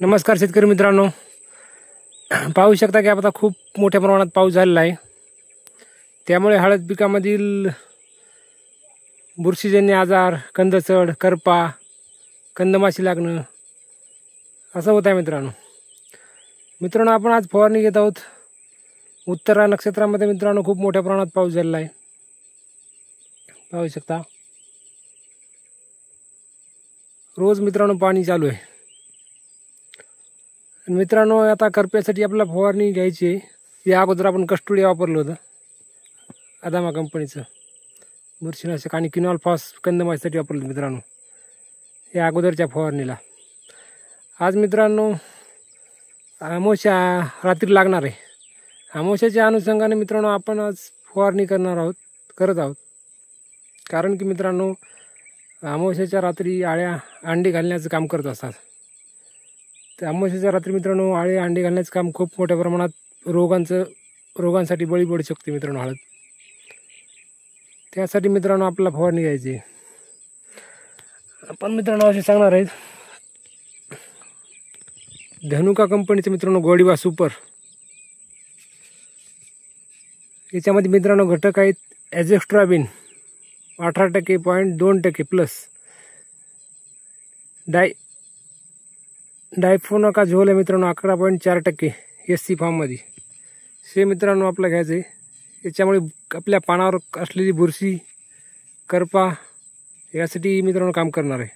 नमस्कार शेतकरी मित्रांनो, पाहू शकता की आता खूप मोठ्या प्रमाणात पाऊस झालेला आहे। त्यामुळे हळद पिकामधील बुरशीजन्य आजार, कंदचड, करपा, कंदमाशी लागणं असं होत आहे। मित्रांनो आपण आज फवारणी घेत आहोत। उत्तरा नक्षत्रामध्ये मित्रांनो खूप मोठ्या प्रमाणात पाऊस झालेला आहे। पाहू शकता रोज मित्रांनो पाणी चालू आहे। मित्रांनो आता करप्यासाठी आपल्याला फवारणी घ्यायची आहे। या अगोदर आपण कस्टोडी वापरलं होतं, अदामा कंपनीचं बुरशीनाशक, आणि किनॉल फॉस कंदमाशीसाठी वापरलं मित्रांनो या अगोदरच्या फवारणीला। आज मित्रांनो अमावस्या रात्री लागणार आहे। अमावस्याच्या अनुषंगाने मित्रांनो आपण आज फवारणी करत आहोत। कारण की मित्रांनो अमावस्याच्या रात्री आळ्या अंडी घालण्याचं काम करत असतात। तर अमावस्याच्या रात्री मित्रांनो आळे अंडी घालण्याचं काम खूप मोठ्या प्रमाणात रोगांसाठी बळी पडू शकते मित्रांनो हळद। त्यासाठी मित्रांनो आपल्याला फवारणी घ्यायची। आपण मित्रांनो असे सांगणार आहेत, धनुका कंपनीचे मित्रांनो गोडीवा सुपर, याच्यामध्ये मित्रांनो घटक आहेत एजेस्ट्राबिन 18% प्लस डायफोनोकाझोल आहे मित्रांनो 11.4% SC फॉर्ममध्ये। हे मित्रांनो आपल्याला घ्यायचं आहे। याच्यामुळे आपल्या पानावर असलेली बुरशी, करपा यासाठी मित्रांनो काम करणार आहे।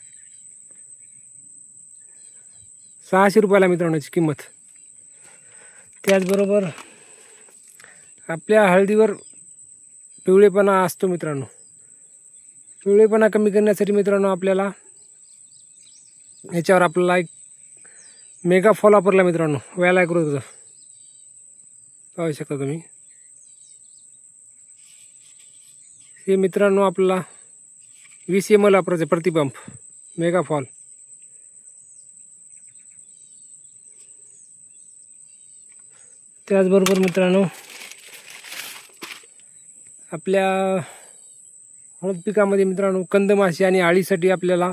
600 रुपयाला मित्रांनो याची किंमत। त्याचबरोबर आपल्या हळदीवर पिवळेपणा असतो मित्रांनो, पिवळेपणा कमी करण्यासाठी मित्रांनो आपल्याला याच्यावर आपल्याला एक मेगा फॉल वापरला मित्रांनो व्हॅलाग्रोचा। पाहू शकता तुम्ही, हे मित्रांनो आपल्याला 20 ml वापरायचं प्रतिपंप मेगा फॉल। त्याचबरोबर मित्रांनो आपल्या हळद पिकामध्ये मित्रांनो कंदमाशी आणि आळीसाठी आपल्याला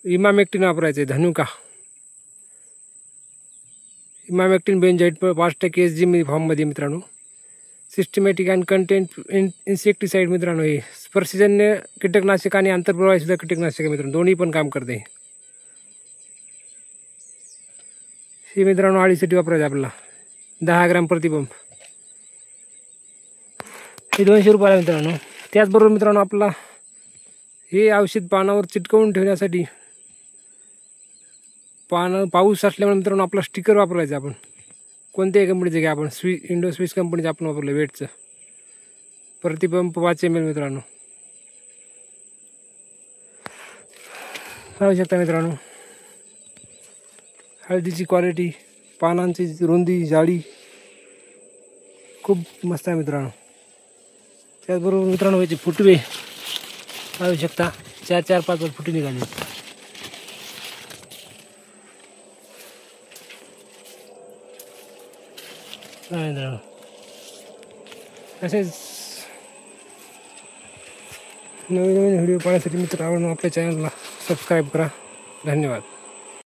इमामेक्टिन वापरायचं आहे। धनुका इमामेक्टिन बेंजाइट 5% SG फॉर्ममध्ये मित्रांनो। सिस्टमॅटिक अँड कंटेंट इन्सेक्टिसाइड मित्रांनो हे स्पर्शजन्य कीटकनाशक आणि आंतरप्रवाही सुद्धा कीटकनाशक मित्रांनो, दोन्ही पण काम करते। हे मित्रांनो आळीसाठी वापरायचं आपल्याला 10 ग्रॅम प्रतिपंप, हे 200 रुपयाला मित्रांनो। त्याचबरोबर मित्रांनो आपला हे औषध पानावर चिटकवून ठेवण्यासाठी पाऊस असल्यामुळे मित्रांनो आपला स्टिकर वापरायचं आपण कोणत्याही कंपनीचं घ्या, आपण इंडो स्विस कंपनीचं आपण वापरलं वेटचं प्रतिपंप 5 ml मित्रांनो। पाहू शकता मित्रांनो हळदीची क्वालिटी, पानांची रुंदी, जाडी खूप मस्त आहे मित्रांनो। त्याचबरोबर मित्रांनो याचे फुटवे पाहू शकता 4-5 फुटे निघाले। असेच नवीन व्हिडिओ पाहण्यासाठी मित्रांनो आपल्या चॅनलला सबस्क्राईब करा। धन्यवाद।